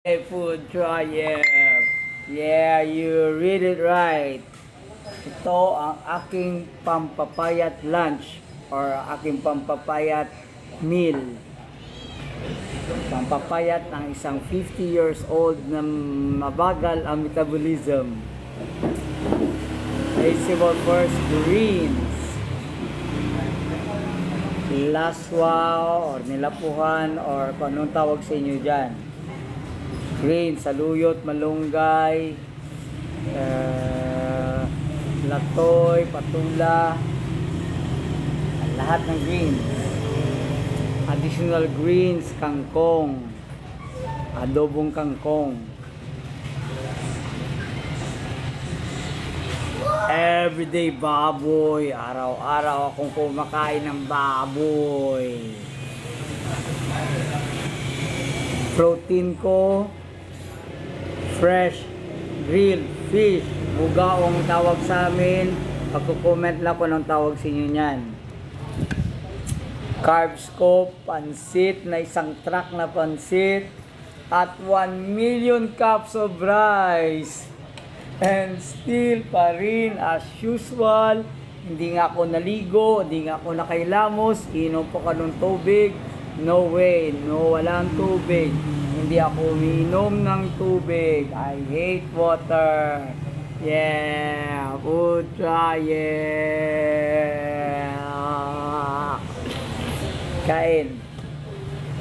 Hey, food trial. Yeah, you read it right. Ito ang aking pampapayat lunch or aking pampapayat meal. Pampapayat ng isang 50 years old na mabagal ang metabolism. Vegetable first, greens. Laswa or nilapuhan or kung anong tawag sa inyo dyan. Green, saluyot, malunggay, latoy, patula, lahat ng greens. Additional greens, kangkong, adobong kangkong. Everyday baboy, araw-araw akong kumakain ng baboy. Protein ko, fresh grilled fish, bugaong tawag sa amin. Pagko-comment lang ko ng tawag sa inyo niyan. Carbs ko, pansit na isang truck na pansit at 1 million cups of rice. And still pa rin as usual, hindi nga ako naligo, hindi nga ako nakailamos, inom po ka ng tubig. No way, no, walang tubig. Hindi ako umiinom ng tubig. I hate water. Yeah, food trial. Kain.